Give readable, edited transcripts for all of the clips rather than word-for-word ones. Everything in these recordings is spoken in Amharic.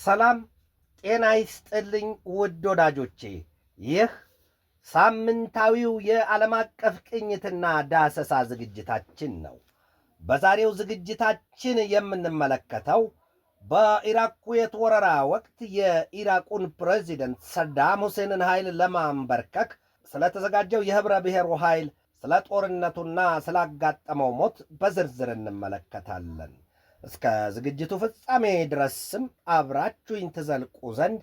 ሰላም ጤና ይስጥልኝ ውድ ወዳጆቼ፣ ይህ ሳምንታዊው የዓለም አቀፍ ቅኝትና ዳሰሳ ዝግጅታችን ነው። በዛሬው ዝግጅታችን የምንመለከተው በኢራቅ ኩዌት ወረራ ወቅት የኢራቁን ፕሬዚደንት ሰዳም ሁሴንን ኃይል ለማንበርከክ ስለተዘጋጀው የህብረ ብሔሩ ኃይል፣ ስለ ጦርነቱና ስላጋጠመው ሞት በዝርዝር እንመለከታለን። እስከ ዝግጅቱ ፍጻሜ ድረስም አብራችሁኝ ትዘልቁ ዘንድ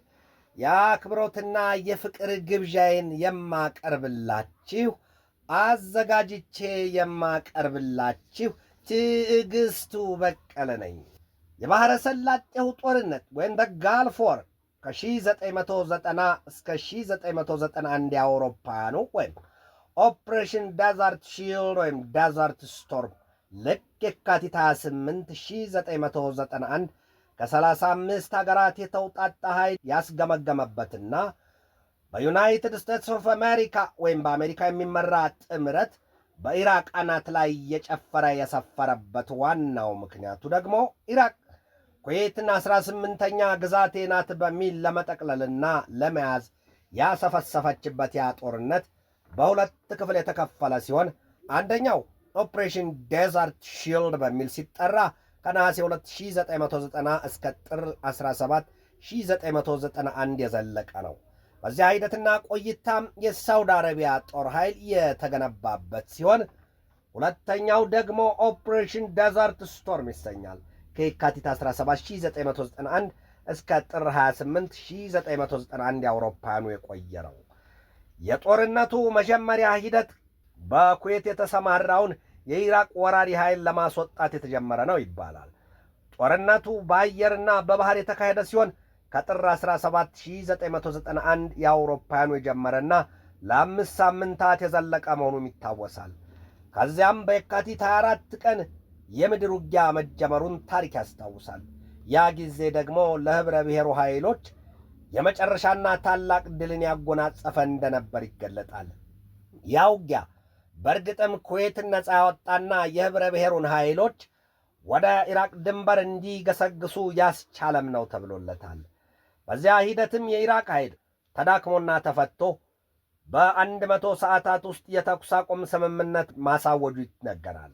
የአክብሮትና የፍቅር ግብዣዬን የማቀርብላችሁ አዘጋጅቼ የማቀርብላችሁ ትዕግስቱ በቀለ ነኝ። የባሕረ ሰላጤው ጦርነት ወይም በጋልፍ ዋር ከ1990 እስከ 1991 የአውሮፓውያኑ ወይም ኦፕሬሽን ዴዘርት ሺልድ ወይም ዴዘርት ስቶርም ልክ የካቲት 28 1991 ከ35 ሀገራት የተውጣጣ ኃይል ያስገመገመበትና በዩናይትድ ስቴትስ ኦፍ አሜሪካ ወይም በአሜሪካ የሚመራ ጥምረት በኢራቅ አናት ላይ የጨፈረ የሰፈረበት ዋናው ምክንያቱ ደግሞ ኢራቅ ኩዌትን 18ኛ ግዛቴ ናት በሚል ለመጠቅለልና ለመያዝ ያሰፈሰፈችበት ያ ጦርነት በሁለት ክፍል የተከፈለ ሲሆን አንደኛው ኦፕሬሽን ዴዘርት ሺልድ በሚል ሲጠራ ከነሐሴ 2990 እስከ ጥር 17 1991 የዘለቀ ነው። በዚያ ሂደትና ቆይታም የሳውዲ አረቢያ ጦር ኃይል የተገነባበት ሲሆን ሁለተኛው ደግሞ ኦፕሬሽን ዴዘርት ስቶርም ይሰኛል። ከየካቲት 17 1991 እስከ ጥር 28 1991 የአውሮፓውያኑ የቆየ ነው። የጦርነቱ መጀመሪያ ሂደት በኩዌት የተሰማራውን የኢራቅ ወራሪ ኃይል ለማስወጣት የተጀመረ ነው ይባላል። ጦርነቱ በአየርና በባህር የተካሄደ ሲሆን ከጥር 17 1991 የአውሮፓውያኑ የጀመረና ለ5 ሳምንታት የዘለቀ መሆኑም ይታወሳል። ከዚያም በየካቲት 24 ቀን የምድር ውጊያ መጀመሩን ታሪክ ያስታውሳል። ያ ጊዜ ደግሞ ለህብረ ብሔሩ ኃይሎች የመጨረሻና ታላቅ ድልን ያጎናጸፈ እንደነበር ይገለጣል። ያ ውጊያ በእርግጥም ኩዌትን ነፃ ያወጣና የህብረ ብሔሩን ኃይሎች ወደ ኢራቅ ድንበር እንዲገሰግሱ ያስቻለም ነው ተብሎለታል። በዚያ ሂደትም የኢራቅ ኃይል ተዳክሞና ተፈቶ በ100 ሰዓታት ውስጥ የተኩስ አቁም ስምምነት ማሳወጁ ይነገራል።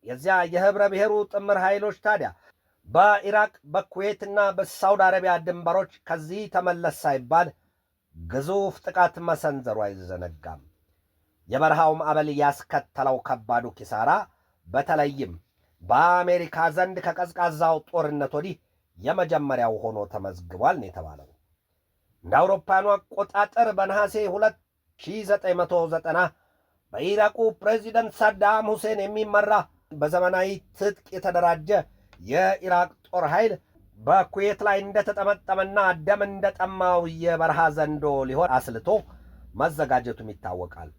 የዚያ የህብረ ብሔሩ ጥምር ኃይሎች ታዲያ በኢራቅ በኩዌትና በሳውዲ አረቢያ ድንበሮች ከዚህ ተመለስ ሳይባል ግዙፍ ጥቃት መሰንዘሩ አይዘነጋም። የበረሃው ማዕበል ያስከተለው ከባዱ ኪሳራ በተለይም በአሜሪካ ዘንድ ከቀዝቃዛው ጦርነት ወዲህ የመጀመሪያው ሆኖ ተመዝግቧል ነው የተባለው። እንደ አውሮፓውያኑ አቆጣጠር በነሐሴ 1990 በኢራቁ ፕሬዚደንት ሳዳም ሁሴን የሚመራ በዘመናዊ ትጥቅ የተደራጀ የኢራቅ ጦር ኃይል በኩዌት ላይ እንደተጠመጠመና ደም እንደጠማው የበረሃ ዘንዶ ሊሆን አስልቶ መዘጋጀቱም ይታወቃል።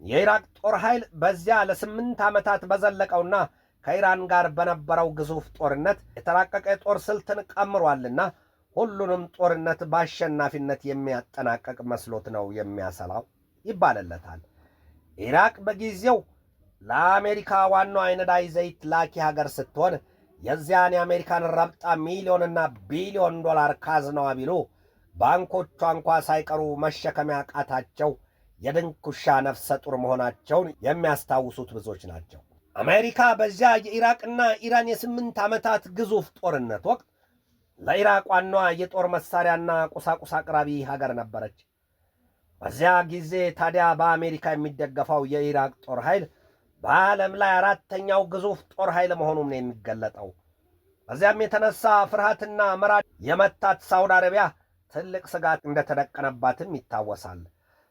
የኢራቅ ጦር ኃይል በዚያ ለ8 ዓመታት በዘለቀውና ከኢራን ጋር በነበረው ግዙፍ ጦርነት የተራቀቀ የጦር ስልትን ቀምሯልና ሁሉንም ጦርነት በአሸናፊነት የሚያጠናቀቅ መስሎት ነው የሚያሰላው ይባልለታል። ኢራቅ በጊዜው ለአሜሪካ ዋናው የነዳጅ ዘይት ላኪ ሀገር ስትሆን የዚያን የአሜሪካን ረብጣ ሚሊዮንና ቢሊዮን ዶላር ካዝናዋ ቢሉ ባንኮቿ እንኳ ሳይቀሩ መሸከሚያ ቃታቸው የድንኩሻ ነፍሰ ጡር መሆናቸውን የሚያስታውሱት ብዙዎች ናቸው። አሜሪካ በዚያ የኢራቅና ኢራን የ8 ዓመታት ግዙፍ ጦርነት ወቅት ለኢራቅ ዋናዋ የጦር መሳሪያና ቁሳቁስ አቅራቢ ሀገር ነበረች። በዚያ ጊዜ ታዲያ በአሜሪካ የሚደገፈው የኢራቅ ጦር ኃይል በዓለም ላይ 4ኛው ግዙፍ ጦር ኃይል መሆኑም ነው የሚገለጠው። በዚያም የተነሳ ፍርሃትና መራድ የመታት ሳውዲ አረቢያ ትልቅ ስጋት እንደተደቀነባትም ይታወሳል።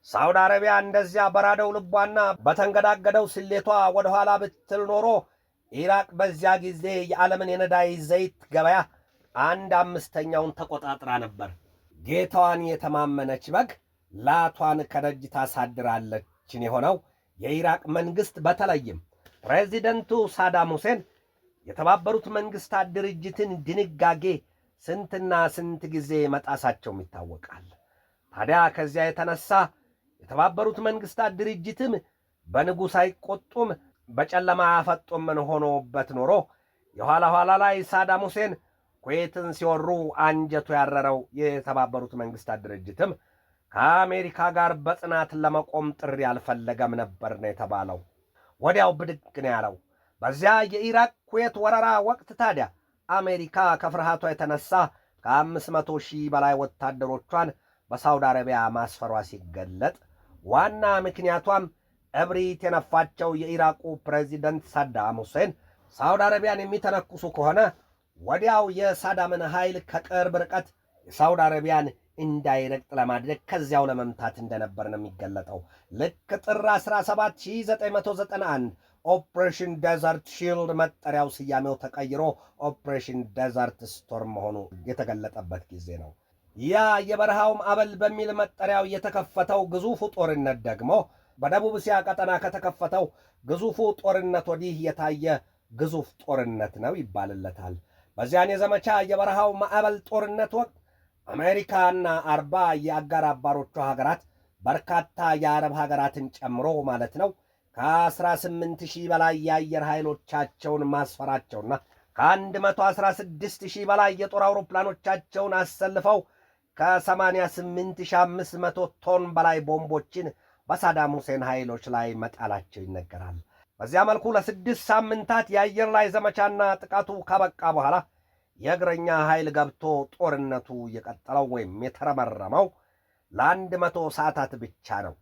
ሳውዲ አረቢያ እንደዚያ በራደው ልቧና በተንገዳገደው ስሌቷ ወደ ኋላ ብትል ኖሮ ኢራቅ በዚያ ጊዜ የዓለምን የነዳጅ ዘይት ገበያ 1/5ኛውን ተቆጣጥራ ነበር። ጌታዋን የተማመነች በግ ላቷን ከደጅ ታሳድራለችን የሆነው የኢራቅ መንግሥት በተለይም ፕሬዚደንቱ ሳዳም ሁሴን የተባበሩት መንግሥታት ድርጅትን ድንጋጌ ስንትና ስንት ጊዜ መጣሳቸውም ይታወቃል። ታዲያ ከዚያ የተነሳ የተባበሩት መንግሥታት ድርጅትም በንጉሥ አይቆጡም በጨለማ ያፈጡም ምን ሆኖበት ኖሮ የኋላ ኋላ ላይ ሳዳም ሁሴን ኩዌትን ሲወሩ አንጀቱ ያረረው የተባበሩት መንግስታት ድርጅትም ከአሜሪካ ጋር በጽናት ለመቆም ጥሪ አልፈለገም ነበር ነው የተባለው። ወዲያው ብድግ ነው ያለው። በዚያ የኢራቅ ኩዌት ወረራ ወቅት ታዲያ አሜሪካ ከፍርሃቷ የተነሳ ከ500,000 በላይ ወታደሮቿን በሳውዲ አረቢያ ማስፈሯ ሲገለጥ ዋና ምክንያቷም እብሪት የነፋቸው የኢራቁ ፕሬዚደንት ሳዳም ሁሴን ሳውዲ አረቢያን የሚተነኩሱ ከሆነ ወዲያው የሳዳምን ኃይል ከቅርብ ርቀት የሳውዲ አረቢያን እንዳይረግጥ ለማድረግ ከዚያው ለመምታት እንደነበር ነው የሚገለጠው። ልክ ጥር 17 1991 ኦፕሬሽን ዴዘርት ሺልድ መጠሪያው ስያሜው ተቀይሮ ኦፕሬሽን ዴዘርት ስቶርም መሆኑ የተገለጠበት ጊዜ ነው። ያ የበረሃው ማዕበል በሚል መጠሪያው የተከፈተው ግዙፉ ጦርነት ደግሞ በደቡብ እስያ ቀጠና ከተከፈተው ግዙፉ ጦርነት ወዲህ የታየ ግዙፍ ጦርነት ነው ይባልለታል። በዚያን የዘመቻ የበረሃው ማዕበል ጦርነት ወቅት አሜሪካና 40 የአጋር አባሮቿ ሀገራት በርካታ የአረብ ሀገራትን ጨምሮ ማለት ነው ከ18,000 በላይ የአየር ኃይሎቻቸውን ማስፈራቸውና ከ116,000 በላይ የጦር አውሮፕላኖቻቸውን አሰልፈው ከ88,500 ቶን በላይ ቦምቦችን በሳዳም ሁሴን ኃይሎች ላይ መጣላቸው ይነገራል። በዚያ መልኩ ለ6 ሳምንታት የአየር ላይ ዘመቻና ጥቃቱ ካበቃ በኋላ የእግረኛ ኃይል ገብቶ ጦርነቱ የቀጠለው ወይም የተረመረመው ለ100 ሰዓታት ብቻ ነው።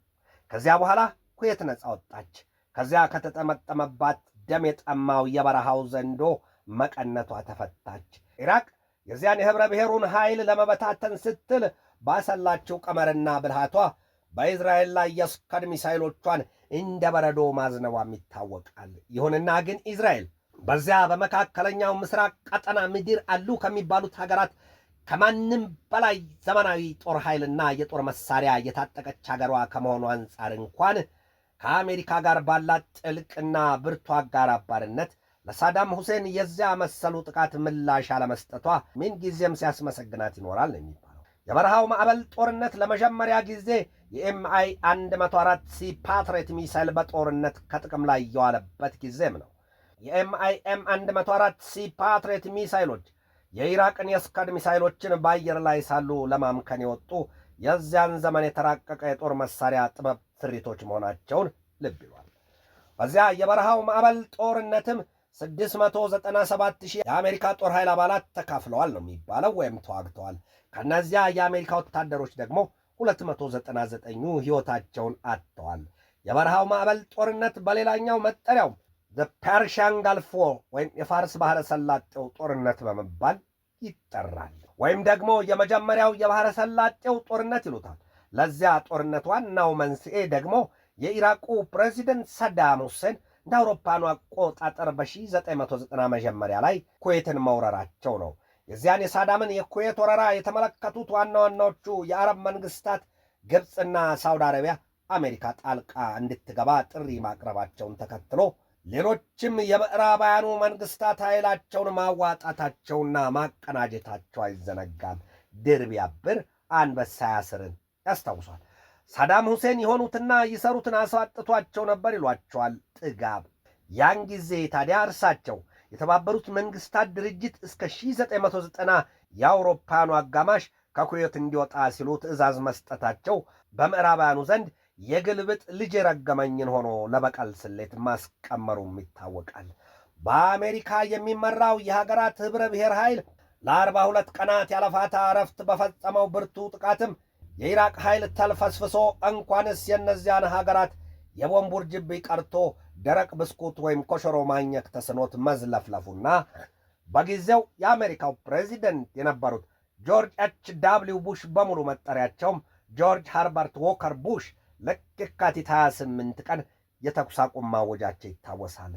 ከዚያ በኋላ ኩዌት ነጻ ወጣች። ከዚያ ከተጠመጠመባት ደም የጠማው የበረሃው ዘንዶ መቀነቷ ተፈታች። ኢራቅ የዚያን የህብረ ብሔሩን ኃይል ለመበታተን ስትል ባሰላችው ቀመርና ብልሃቷ በእስራኤል ላይ የስካድ ሚሳይሎቿን እንደ በረዶ ማዝነቧም ይታወቃል። ይሁንና ግን እስራኤል በዚያ በመካከለኛው ምስራቅ ቀጠና ምድር አሉ ከሚባሉት ሀገራት ከማንም በላይ ዘመናዊ ጦር ኃይልና የጦር መሳሪያ የታጠቀች ሀገሯ ከመሆኑ አንጻር እንኳን ከአሜሪካ ጋር ባላት ጥልቅና ብርቱ አጋር አባርነት ለሳዳም ሁሴን የዚያ መሰሉ ጥቃት ምላሽ አለመስጠቷ ምንጊዜም ሲያስመሰግናት ይኖራል ነው የሚባለው። የበረሃው ማዕበል ጦርነት ለመጀመሪያ ጊዜ የኤምአይ 104C ፓትሬት ሚሳይል በጦርነት ከጥቅም ላይ የዋለበት ጊዜም ነው። የኤምአይኤም 104C ፓትሬት ሚሳይሎች የኢራቅን የስካድ ሚሳይሎችን በአየር ላይ ሳሉ ለማምከን የወጡ የዚያን ዘመን የተራቀቀ የጦር መሳሪያ ጥበብ ስሪቶች መሆናቸውን ልብ ይሏል። በዚያ የበረሃው ማዕበል ጦርነትም 697,000 የአሜሪካ ጦር ኃይል አባላት ተካፍለዋል ነው የሚባለው ወይም ተዋግተዋል። ከነዚያ የአሜሪካ ወታደሮች ደግሞ 299ኙ ሕይወታቸውን አጥተዋል። የበረሃው ማዕበል ጦርነት በሌላኛው መጠሪያው ፐርሺያን ጋልፍ ዋር ወይም የፋርስ ባሕረ ሰላጤው ጦርነት በመባል ይጠራል። ወይም ደግሞ የመጀመሪያው የባሕረ ሰላጤው ጦርነት ይሉታል። ለዚያ ጦርነት ዋናው መንስኤ ደግሞ የኢራቁ ፕሬዚደንት ሳዳም ሁሴን እንደ አውሮፓኑ አቆጣጠር በ1990 መጀመሪያ ላይ ኩዌትን መውረራቸው ነው። የዚያን የሳዳምን የኩዌት ወረራ የተመለከቱት ዋና ዋናዎቹ የአረብ መንግስታት ግብፅና ሳውዲ አረቢያ አሜሪካ ጣልቃ እንድትገባ ጥሪ ማቅረባቸውን ተከትሎ ሌሎችም የምዕራባውያኑ መንግስታት ኃይላቸውን ማዋጣታቸውና ማቀናጀታቸው አይዘነጋም። ድር ቢያብር አንበሳ ያስርን ያስታውሷል። ሳዳም ሁሴን የሆኑትና ይሰሩትን አሳጥቷቸው ነበር ይሏቸዋል ጥጋብ። ያን ጊዜ ታዲያ እርሳቸው የተባበሩት መንግስታት ድርጅት እስከ 1990 የአውሮፓኑ አጋማሽ ከኩዌት እንዲወጣ ሲሉ ትእዛዝ መስጠታቸው በምዕራባውያኑ ዘንድ የግልብጥ ልጅ የረገመኝን ሆኖ ለበቀል ስሌት ማስቀመሩም ይታወቃል። በአሜሪካ የሚመራው የሀገራት ኅብረ ብሔር ኃይል ለ42 ቀናት ያለፋታ እረፍት በፈጸመው ብርቱ ጥቃትም የኢራቅ ኃይል ተልፈስፍሶ እንኳንስ የእነዚያን ሀገራት የቦምብ ውርጅብኝ ቀርቶ ደረቅ ብስኩት ወይም ኮሸሮ ማኘክ ተስኖት መዝለፍለፉና በጊዜው የአሜሪካው ፕሬዚደንት የነበሩት ጆርጅ ኤች.ደብሊው ቡሽ በሙሉ መጠሪያቸውም ጆርጅ ሃርበርት ዎከር ቡሽ ልክ የካቲት 28 ቀን የተኩስ አቁም ማወጃቸው ይታወሳል።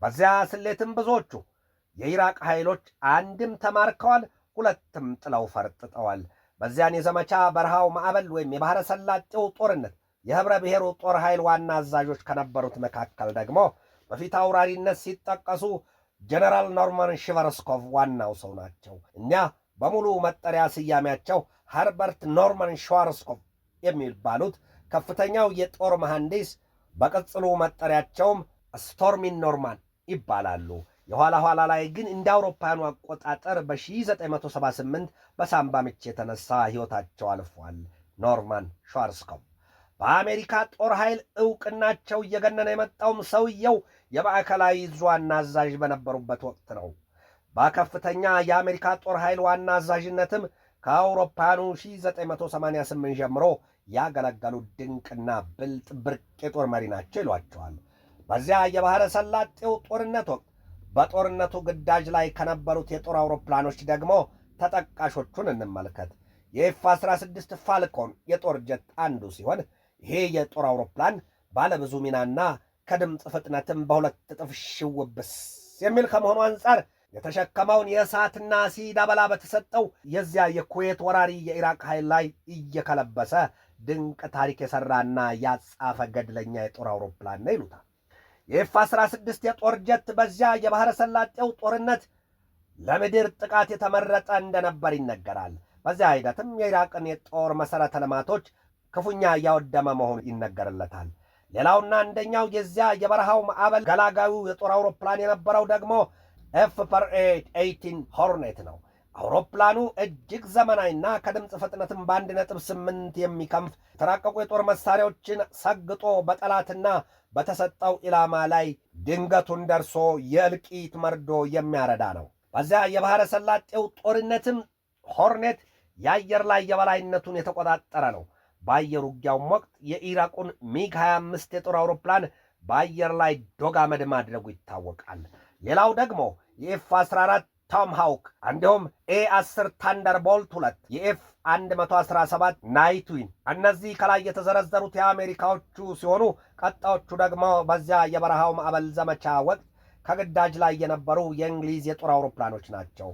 በዚያ ስሌትም ብዙዎቹ የኢራቅ ኃይሎች አንድም ተማርከዋል፣ ሁለትም ጥለው ፈርጥጠዋል። በዚያን የዘመቻ በረሃው ማዕበል ወይም የባሕረ ሰላጤው ጦርነት የኅብረ ብሔሩ ጦር ኃይል ዋና አዛዦች ከነበሩት መካከል ደግሞ በፊት አውራሪነት ሲጠቀሱ ጀነራል ኖርማን ሽቨርስኮቭ ዋናው ሰው ናቸው። እኒያ በሙሉ መጠሪያ ስያሜያቸው ሃርበርት ኖርማን ሽቨርስኮቭ የሚባሉት ከፍተኛው የጦር መሐንዲስ በቅጽሉ መጠሪያቸውም ስቶርሚን ኖርማን ይባላሉ። የኋላ ኋላ ላይ ግን እንደ አውሮፓውያኑ አቆጣጠር በ1978 በሳምባ ምች የተነሳ ሕይወታቸው አልፏል። ኖርማን ሸዋርስኮፕ በአሜሪካ ጦር ኃይል ዕውቅናቸው እየገነነ የመጣውም ሰውየው የማዕከላዊ ዕዝ ዋና አዛዥ በነበሩበት ወቅት ነው። በከፍተኛ የአሜሪካ ጦር ኃይል ዋና አዛዥነትም ከአውሮፓውያኑ 1988 ጀምሮ ያገለገሉ ድንቅና ብልጥ ብርቅ የጦር መሪ ናቸው ይሏቸዋል። በዚያ የባሕረ ሰላጤው ጦርነት ወቅት በጦርነቱ ግዳጅ ላይ ከነበሩት የጦር አውሮፕላኖች ደግሞ ተጠቃሾቹን እንመልከት። የኤፍ-16 ፋልኮን የጦር ጀት አንዱ ሲሆን ይሄ የጦር አውሮፕላን ባለብዙ ሚናና ከድምፅ ፍጥነትም በሁለት እጥፍ ሽውብስ የሚል ከመሆኑ አንጻር የተሸከመውን የእሳትና አሲድ አበላ በተሰጠው የዚያ የኩዌት ወራሪ የኢራቅ ኃይል ላይ እየከለበሰ ድንቅ ታሪክ የሠራና ያጻፈ ገድለኛ የጦር አውሮፕላን ነው ይሉታል። የኤፍ-16 የጦር ጀት በዚያ የባሕረ ሰላጤው ጦርነት ለምድር ጥቃት የተመረጠ እንደነበር ይነገራል። በዚያ ሂደትም የኢራቅን የጦር መሠረተ ልማቶች ክፉኛ እያወደመ መሆኑ ይነገርለታል። ሌላውና አንደኛው የዚያ የበረሃው ማዕበል ገላጋዩ የጦር አውሮፕላን የነበረው ደግሞ ኤፍ-18 ሆርኔት ነው። አውሮፕላኑ እጅግ ዘመናዊና ከድምፅ ፍጥነትም በ1.8 የሚከንፍ የተራቀቁ የጦር መሣሪያዎችን ሰግጦ በጠላትና በተሰጠው ኢላማ ላይ ድንገቱን ደርሶ የእልቂት መርዶ የሚያረዳ ነው። በዚያ የባሕረ ሰላጤው ጦርነትም ሆርኔት የአየር ላይ የበላይነቱን የተቆጣጠረ ነው። በአየር ውጊያውም ወቅት የኢራቁን ሚግ 25 የጦር አውሮፕላን በአየር ላይ ዶግ አመድ ማድረጉ ይታወቃል። ሌላው ደግሞ የኤፍ-14 ቶምሃውክ እንዲሁም ኤ-10 ታንደርቦልት 2 የኤፍ-117 ናይትዊን እነዚህ ከላይ የተዘረዘሩት የአሜሪካዎቹ ሲሆኑ ቀጣዮቹ ደግሞ በዚያ የበረሃው ማዕበል ዘመቻ ወቅት ከግዳጅ ላይ የነበሩ የእንግሊዝ የጦር አውሮፕላኖች ናቸው።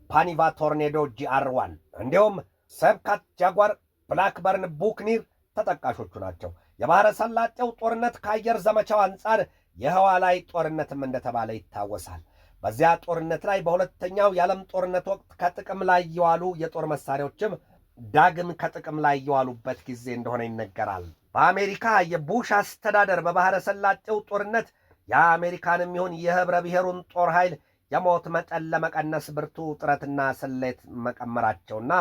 ፓኒቫ ቶርኔዶ GR1 እንዲሁም ሰብካት ጃጓር፣ ብላክበርን ቡክኒር ተጠቃሾቹ ናቸው። የባሕረ ሰላጤው ጦርነት ከአየር ዘመቻው አንጻር የህዋ ላይ ጦርነትም እንደተባለ ይታወሳል። በዚያ ጦርነት ላይ በሁለተኛው የዓለም ጦርነት ወቅት ከጥቅም ላይ የዋሉ የጦር መሣሪያዎችም ዳግም ከጥቅም ላይ የዋሉበት ጊዜ እንደሆነ ይነገራል። በአሜሪካ የቡሽ አስተዳደር በባሕረ ሰላጤው ጦርነት የአሜሪካንም ይሁን የኅብረ ብሔሩን ጦር ኃይል የሞት መጠን ለመቀነስ ብርቱ ጥረትና ስሌት መቀመራቸውና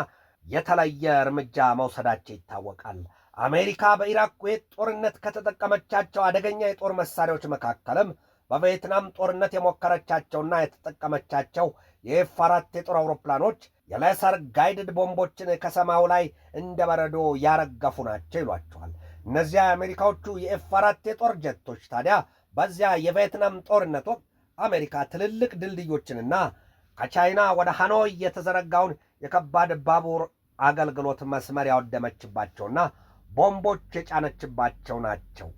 የተለየ እርምጃ መውሰዳቸው ይታወቃል። አሜሪካ በኢራቅ ኩዌት ጦርነት ከተጠቀመቻቸው አደገኛ የጦር መሣሪያዎች መካከልም በቪየትናም ጦርነት የሞከረቻቸውና የተጠቀመቻቸው የኤፍ-4 የጦር አውሮፕላኖች የሌሰር ጋይድድ ቦምቦችን ከሰማዩ ላይ እንደ በረዶ ያረገፉ ናቸው ይሏቸዋል። እነዚያ የአሜሪካዎቹ የኤፍ-4 የጦር ጀቶች ታዲያ በዚያ የቪየትናም ጦርነት ወቅት አሜሪካ ትልልቅ ድልድዮችንና ከቻይና ወደ ሃኖይ የተዘረጋውን የከባድ ባቡር አገልግሎት መስመር ያወደመችባቸውና ቦምቦች የጫነችባቸው ናቸው።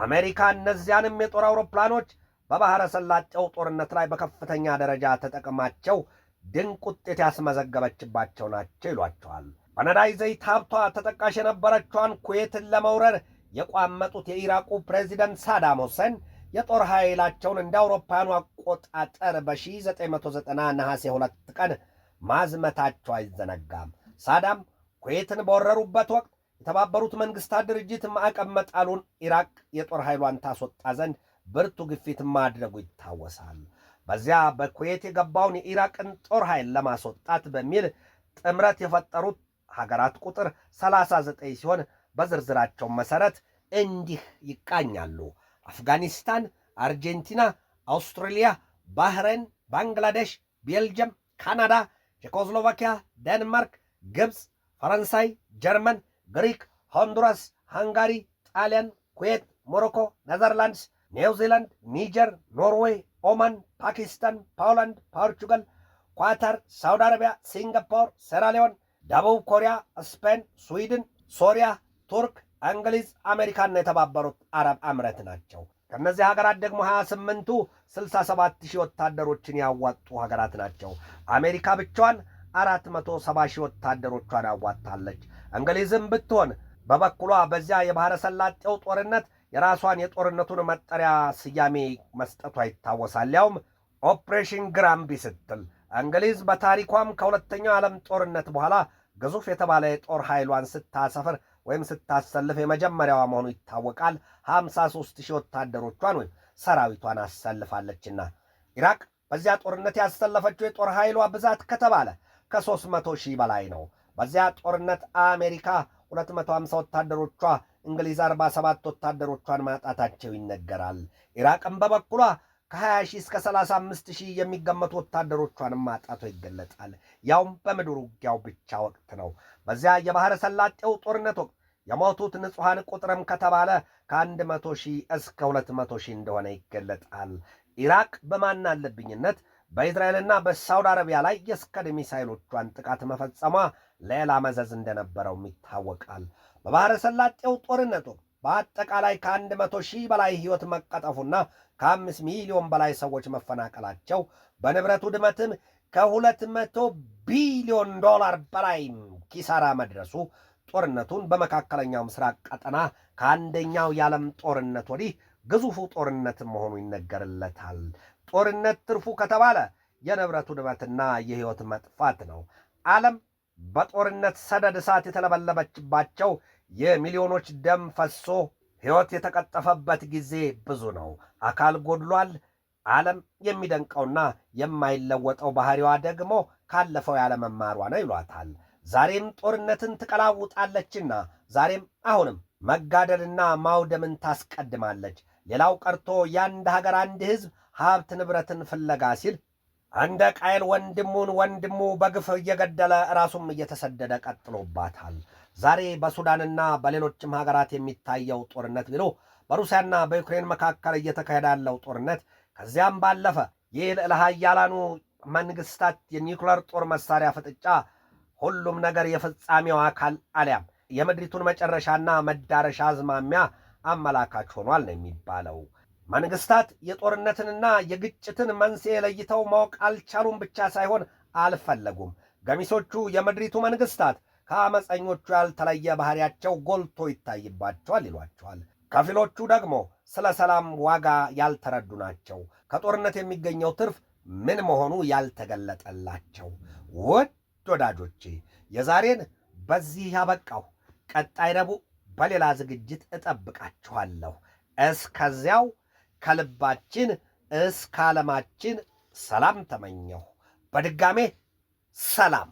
አሜሪካ እነዚያንም የጦር አውሮፕላኖች በባሕረ ሰላጤው ጦርነት ላይ በከፍተኛ ደረጃ ተጠቅማቸው ድንቅ ውጤት ያስመዘገበችባቸው ናቸው ይሏቸዋል። በነዳጅ ዘይት ሀብቷ ተጠቃሽ የነበረችዋን ኩዌትን ለመውረር የቋመጡት የኢራቁ ፕሬዚደንት ሳዳም ሁሴን የጦር ኃይላቸውን እንደ አውሮፓውያኑ አቆጣጠር በ1990 ነሐሴ 2 ቀን ማዝመታቸው አይዘነጋም። ሳዳም ኩዌትን በወረሩበት ወቅት የተባበሩት መንግሥታት ድርጅት ማዕቀብ መጣሉን ኢራቅ የጦር ኃይሏን ታስወጣ ዘንድ ብርቱ ግፊት ማድረጉ ይታወሳል። በዚያ በኩዌት የገባውን የኢራቅን ጦር ኃይል ለማስወጣት በሚል ጥምረት የፈጠሩት ሀገራት ቁጥር 39 ሲሆን በዝርዝራቸው መሠረት እንዲህ ይቃኛሉ። አፍጋኒስታን፣ አርጀንቲና፣ አውስትራሊያ፣ ባህሬን፣ ባንግላዴሽ፣ ቤልጅየም፣ ካናዳ፣ ቼኮስሎቫኪያ፣ ዴንማርክ፣ ግብፅ፣ ፈረንሳይ፣ ጀርመን፣ ግሪክ፣ ሆንዱራስ፣ ሃንጋሪ፣ ጣሊያን፣ ኩዌት፣ ሞሮኮ፣ ኔዘርላንድስ፣ ኒውዚላንድ፣ ኒጀር፣ ኖርዌይ፣ ኦማን፣ ፓኪስታን፣ ፖላንድ፣ ፖርቹጋል፣ ኳታር፣ ሳውዲ አረቢያ፣ ሲንጋፖር፣ ሴራሊዮን፣ ደቡብ ኮሪያ፣ ስፔን፣ ስዊድን፣ ሶሪያ፣ ቱርክ፣ እንግሊዝ፣ አሜሪካና የተባበሩት አረብ አምረት ናቸው። ከእነዚህ ሀገራት ደግሞ 28ቱ 67,000 ወታደሮችን ያዋጡ ሀገራት ናቸው። አሜሪካ ብቻዋን 470,000 ወታደሮቿን አዋጣለች። እንግሊዝም ብትሆን በበኩሏ በዚያ የባሕረ ሰላጤው ጦርነት የራሷን የጦርነቱን መጠሪያ ስያሜ መስጠቷ ይታወሳል። ያውም ኦፕሬሽን ግራምቢ ስትል። እንግሊዝ በታሪኳም ከሁለተኛው ዓለም ጦርነት በኋላ ግዙፍ የተባለ የጦር ኃይሏን ስታሰፍር ወይም ስታሰልፍ የመጀመሪያዋ መሆኑ ይታወቃል። 53,000 ወታደሮቿን ወይም ሰራዊቷን አሰልፋለችና። ኢራቅ በዚያ ጦርነት ያሰለፈችው የጦር ኃይሏ ብዛት ከተባለ ከ300 ሺህ በላይ ነው። በዚያ ጦርነት አሜሪካ 250 ወታደሮቿ፣ እንግሊዝ 47 ወታደሮቿን ማጣታቸው ይነገራል። ኢራቅም በበኩሏ ከ20 ሺህ እስከ 35 ሺህ የሚገመቱ ወታደሮቿንም ማጣቷ ይገለጻል። ያውም በምድር ውጊያው ብቻ ወቅት ነው። በዚያ የባሕረ ሰላጤው ጦርነት ወቅት የሞቱት ንጹሐን ቁጥርም ከተባለ ከ100 ሺህ እስከ 200 ሺህ እንደሆነ ይገለጣል። ኢራቅ በማናለብኝነት በእስራኤልና በሳውዲ አረቢያ ላይ የስከድ ሚሳይሎቿን ጥቃት መፈጸሟ ሌላ መዘዝ እንደነበረውም ይታወቃል። በባሕረ ሰላጤው ጦርነት ወቅት በአጠቃላይ ከ100 ሺህ በላይ ሕይወት መቀጠፉና ከ5 ሚሊዮን በላይ ሰዎች መፈናቀላቸው በንብረት ውድመትም ከ200 ቢሊዮን ዶላር በላይ ኪሳራ መድረሱ ጦርነቱን በመካከለኛው ምስራቅ ቀጠና ከአንደኛው የዓለም ጦርነት ወዲህ ግዙፉ ጦርነት መሆኑ ይነገርለታል። ጦርነት ትርፉ ከተባለ የንብረት ውድመትና የሕይወት መጥፋት ነው። ዓለም በጦርነት ሰደድ እሳት የተለበለበችባቸው የሚሊዮኖች ደም ፈሶ ሕይወት የተቀጠፈበት ጊዜ ብዙ ነው። አካል ጎድሏል። ዓለም የሚደንቀውና የማይለወጠው ባሕሪዋ ደግሞ ካለፈው ያለመማሯ ነው ይሏታል። ዛሬም ጦርነትን ትቀላውጣለችና ዛሬም አሁንም መጋደልና ማውደምን ታስቀድማለች። ሌላው ቀርቶ የአንድ ሀገር አንድ ሕዝብ ሀብት ንብረትን ፍለጋ ሲል እንደ ቃየል ወንድሙ በግፍ እየገደለ ራሱም እየተሰደደ ቀጥሎባታል። ዛሬ በሱዳንና በሌሎችም ሀገራት የሚታየው ጦርነት ቢሉ በሩሲያና በዩክሬን መካከል እየተካሄደ ያለው ጦርነት ከዚያም ባለፈ ይህ ልዕለ ኃያላኑ መንግስታት የኒውክለር ጦር መሳሪያ ፍጥጫ ሁሉም ነገር የፍጻሜው አካል አሊያም የምድሪቱን መጨረሻና መዳረሻ አዝማሚያ አመላካች ሆኗል ነው የሚባለው። መንግስታት የጦርነትንና የግጭትን መንስኤ ለይተው ማወቅ አልቻሉም ብቻ ሳይሆን አልፈለጉም። ገሚሶቹ የምድሪቱ መንግስታት ከአመፀኞቹ ያልተለየ ባህሪያቸው ጎልቶ ይታይባቸዋል ይሏቸዋል። ከፊሎቹ ደግሞ ስለ ሰላም ዋጋ ያልተረዱ ናቸው። ከጦርነት የሚገኘው ትርፍ ምን መሆኑ ያልተገለጠላቸው። ውድ ወዳጆቼ የዛሬን በዚህ ያበቃው። ቀጣይ ረቡዕ በሌላ ዝግጅት እጠብቃችኋለሁ። እስከዚያው ከልባችን እስከ ዓለማችን ሰላም ተመኘሁ። በድጋሜ ሰላም።